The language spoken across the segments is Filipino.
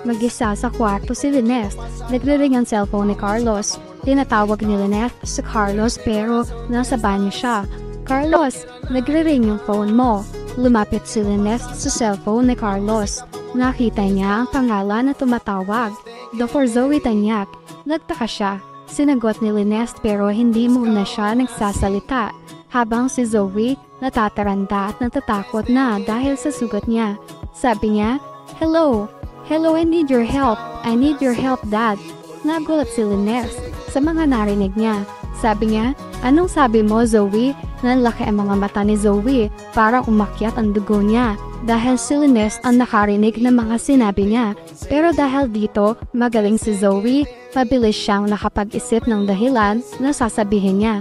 Mag-isa sa kwarto si Lynette. Nagre-ring ang cellphone ni Carlos. Tinatawag ni Lynette si Carlos pero nasa banyo siya. Carlos, nagre-ring yung phone mo. Lumapit si Lynette sa cellphone ni Carlos. Nakita niya ang pangalan na tumatawag. Dr. Zoe Tanyac. Nagtaka siya. Sinagot ni Lynette pero hindi muna siya nagsasalita. Habang si Zoe natataranta at natatakot na dahil sa sugat niya. Sabi niya, "Hello. Hello, I need your help. I need your help, Dad." Nagulat si Lynette sa mga narinig niya. Sabi niya, "Anong sabi mo, Zoe?" Nanlaki ang mga mata ni Zoe para umakyat ang dugo niya dahil si Lynette ang nakarinig ng mga sinabi niya. Pero dahil dito, magaling si Zoe, mabilis siyang nakapag-isip ng dahilan na sasabihin niya.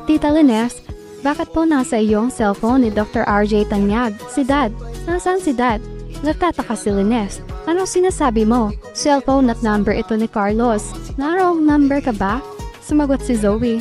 Tita Lynette, bakit po nasa iyong cellphone ni Dr. RJ Tanyag? Si Dad. Nasaan si Dad? Nagtataka si Lynette. Anong sinasabi mo? Cellphone at number ito ni Carlos. Narong number ka ba? Sumagot si Zoe.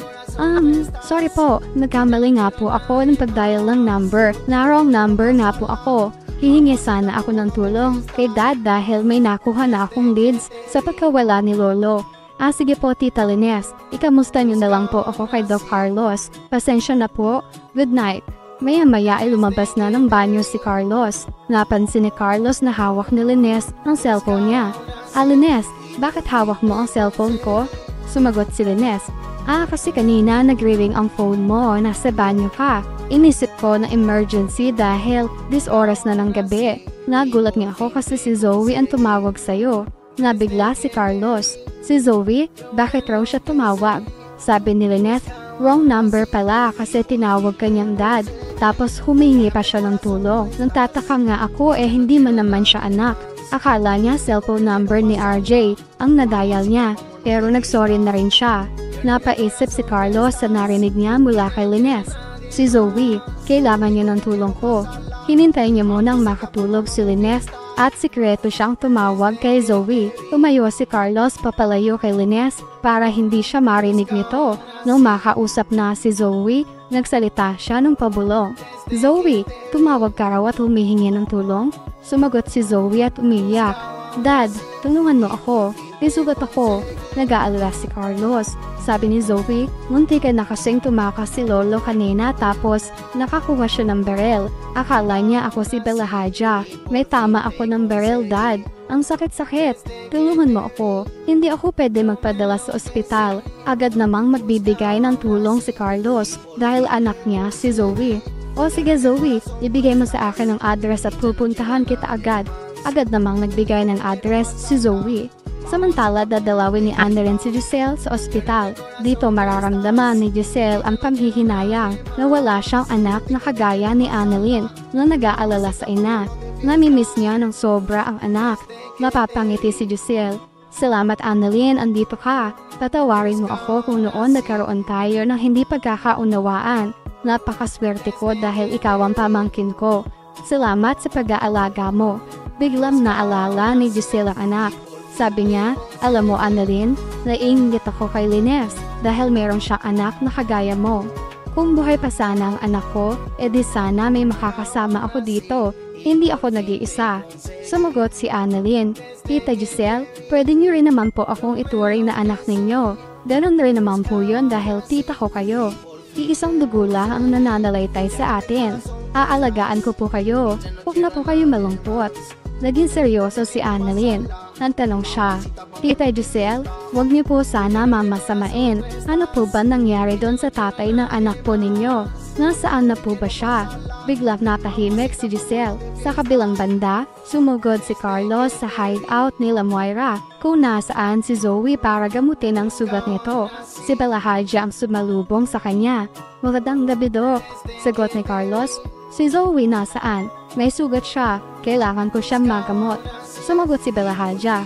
Sorry po. Nagkamali nga po ako ng pag-dial ng number. Narong number nga po ako. Hihingi sana ako ng tulong kay Dad dahil may nakuha na akong leads sa pagkawala ni Lolo. Sige po, Tita Lynette. Ikamusta niyo na lang po ako kay Doc Carlos. Pasensya na po. Good night. Maya-maya ay lumabas na ng banyo si Carlos. Napansin ni Carlos na hawak ni Lynette ang cellphone niya. Lynette, bakit hawak mo ang cellphone ko? Sumagot si Lynette. Kasi kanina nagre-ring ang phone mo, nasa banyo ka. Inisip ko na emergency dahil this oras na ng gabi. Nagulat nga ako kasi si Zoe ang tumawag sa'yo. Nabigla si Carlos. Si Zoe, bakit raw siya tumawag? Sabi ni Lynette, wrong number pala kasi tinawag kanyang dad. Tapos humingi pa siya ng tulong. Nagtataka nga ako hindi man naman siya anak. Akala niya cellphone number ni RJ ang nadial niya. Pero nagsorry na rin siya. Napaisip si Carlos sa narinig niya mula kay Lynette. Si Zoe, kailangan niya ng tulong ko. Hinintay niya munang makatulog si Lynette at sikreto siyang tumawag kay Zoe. Tumayo si Carlos papalayo kay Lynette para hindi siya marinig nito. Nung makausap na si Zoe, nagsalita siya ng pabulong. Zoe, tumawag ka raw at humihingi ng tulong? Sumagot si Zoe at umiyak. Dad, tulungan mo ako. Isugat ako. Nag-aalala si Carlos. Sabi ni Zoe, munti ka na kasing tumakas si Lolo kanina tapos nakakuha siya ng barel. Akala niya ako si Belahadja. May tama ako ng barel, Dad. Ang sakit-sakit. Tulungan mo ako. Hindi ako pwede magpadala sa ospital. Agad namang magbibigay ng tulong si Carlos dahil anak niya si Zoe. Sige Zoe, ibigay mo sa akin ang address at pupuntahan kita agad. Agad namang nagbigay ng address si Zoe. Samantala, dadalawin ni Annalyn si Giselle sa ospital. Dito mararamdaman ni Giselle ang panghihinayang na wala siyang anak na kagaya ni Annalyn na nag-aalala sa ina. Namimiss niya ng sobra ang anak. Napapangiti si Giselle. Salamat Annalyn, andito ka. Patawarin mo ako kung noon nagkaroon tayo ng hindi pagkakaunawaan. Napakaswerte ko dahil ikaw ang pamangkin ko. Salamat sa pag-aalaga mo. Biglang naalala ni Giselle ang anak. Sabi niya, alam mo Annalyn, naiinggit ako kay Lynette dahil meron siyang anak na kagaya mo. Kung buhay pa sana ang anak ko, edi sana may makakasama ako dito. Hindi ako nag-iisa. Sumagot si Annalyn, Tita Giselle, pwede niyo rin naman po akong ituring na anak ninyo. Ganon rin naman po yun dahil tita ko kayo. Iisang dugo lang ang nananalaytay sa atin. Aalagaan ko po kayo. Huwag na po kayo malungkot. Naging seryoso si Annalyn. Nagtanong siya, Tita Giselle, huwag niyo po sana mamasamain. Ano po ba nangyari doon sa tatay ng anak po ninyo? Nasaan na po ba siya? Biglang natahimik si Giselle. Sa kabilang banda, sumugod si Carlos sa hideout nila Moira kung nasaan si Zoe para gamutin ang sugat nito. Si Belahadja ang sumalubong sa kanya. Magandang gabi, Doc. Sagot ni Carlos. Si Zoe nasaan? May sugat siya. Kailangan ko siyang magamot. Sumagot si Belahadja.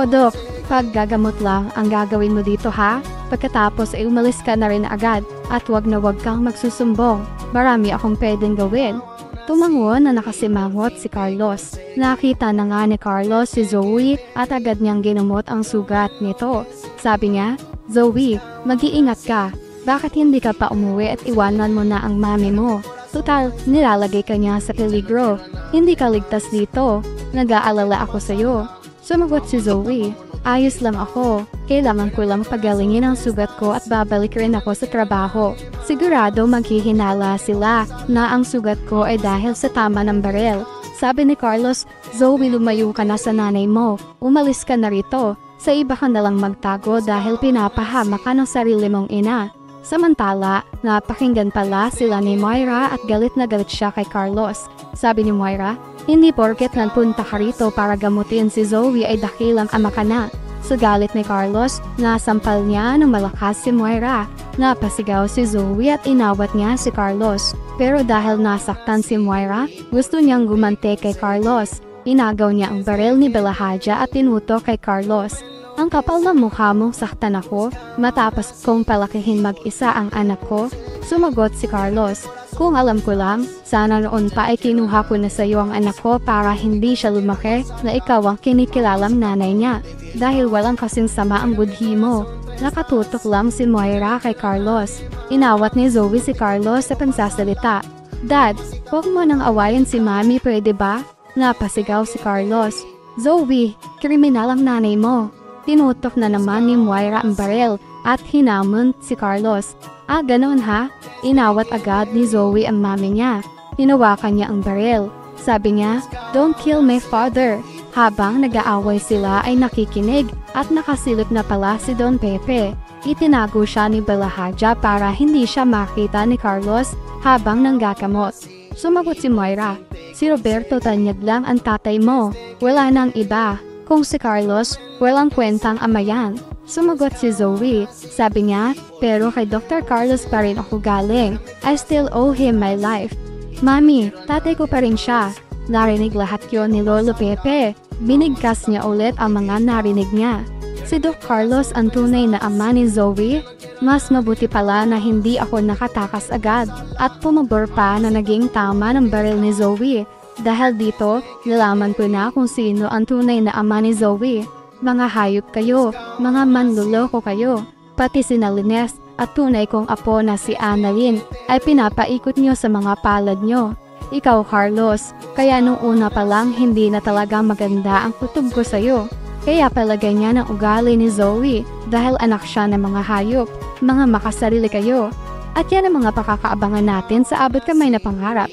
Doc, paggagamot lang ang gagawin mo dito ha? Pagkatapos ay umalis ka na rin agad at wag na wag kang magsusumbong. Marami akong pwedeng gawin. Tumango na nakasimangot si Carlos. Nakita na nga ni Carlos si Zoe at agad niyang ginamot ang sugat nito. Sabi niya, Zoe, mag-iingat ka. Bakit hindi ka pa umuwi at iwanan mo na ang mami mo? Total, nilalagay ka niya sa peligro. Hindi ka ligtas dito. Nag-aalala ako sa'yo. Sumagot si Zoe. Ayos lang ako. Kailangan ko lang pagalingin ang sugat ko at babalik rin ako sa trabaho. Sigurado maghihinala sila na ang sugat ko ay dahil sa tama ng barel. Sabi ni Carlos, Zoe, lumayo ka na sa nanay mo. Umalis ka na rito. Sa iba ka na lang magtago dahil pinapahama ka ng sarili mong ina. Samantala, napakinggan pala sila ni Moira at galit na galit siya kay Carlos. Sabi ni Moira, hindi porket nagpunta ka rito para gamutin si Zoe ay dakilang ama ka na. Sa galit ni Carlos, nasampal niya ng malakas si Moira. Napasigaw si Zoe at inawat niya si Carlos. Pero dahil nasaktan si Moira, gusto niyang gumante kay Carlos. Inagaw niya ang baril ni Belahaja at tinutok kay Carlos. Ang kapal ng mukha mong saktan ako, matapos kong palakihin mag-isa ang anak ko? Sumagot si Carlos. Kung alam ko lang, sana noon pa ay kinuha ko na sa iyo ang anak ko para hindi siya lumaki na ikaw ang kinikilalang nanay niya. Dahil walang kasing sama ang budhi mo. Nakatutok lang si Moira kay Carlos. Inawat ni Zoe si Carlos sa pagsasalita. Dad, huwag mo nang awayin si Mami, pwede ba? Napasigaw si Carlos. Zoe, kriminal ang nanay mo. Tinutok na naman ni Moira ang baril at hinamon si Carlos. Ah, ganoon ha? Inawat agad ni Zoe ang mami niya. Hinawakan niya ang baril. Sabi niya, don't kill my father. Habang nag-aaway sila ay nakikinig at nakasilip na pala si Don Pepe. Itinago siya ni Belahaja para hindi siya makita ni Carlos habang nanggagamot. Sumagot si Moira, si Roberto Tanyag lang ang tatay mo. Wala nang iba. Kung si Carlos, walang kwentang ama yan. Sumagot si Zoe. Sabi niya, pero kay Dr. Carlos pa rin ako galing. I still owe him my life. Mami, tatay ko pa rin siya. Narinig lahat yon ni Lolo Pepe. Binigkas niya ulit ang mga narinig niya. Si Doc Carlos ang tunay na ama ni Zoe. Mas mabuti pala na hindi ako nakatakas agad at pumabor pa na naging tama ng baril ni Zoe. Dahil dito, nalaman ko na kung sino ang tunay na ama ni Zoe. Mga hayop kayo, mga manluloko kayo. Pati si Nalines at tunay kong apo na si Annalyn ay pinapaikot nyo sa mga palad nyo. Ikaw, Carlos, kaya nung una pa lang hindi na talaga maganda ang kutob ko sa'yo. Kaya pala ganyan ang ugali ni Zoe dahil anak siya ng mga hayop. Mga makasarili kayo. At yan ang mga pakakaabangan natin sa Abot Kamay na Pangarap.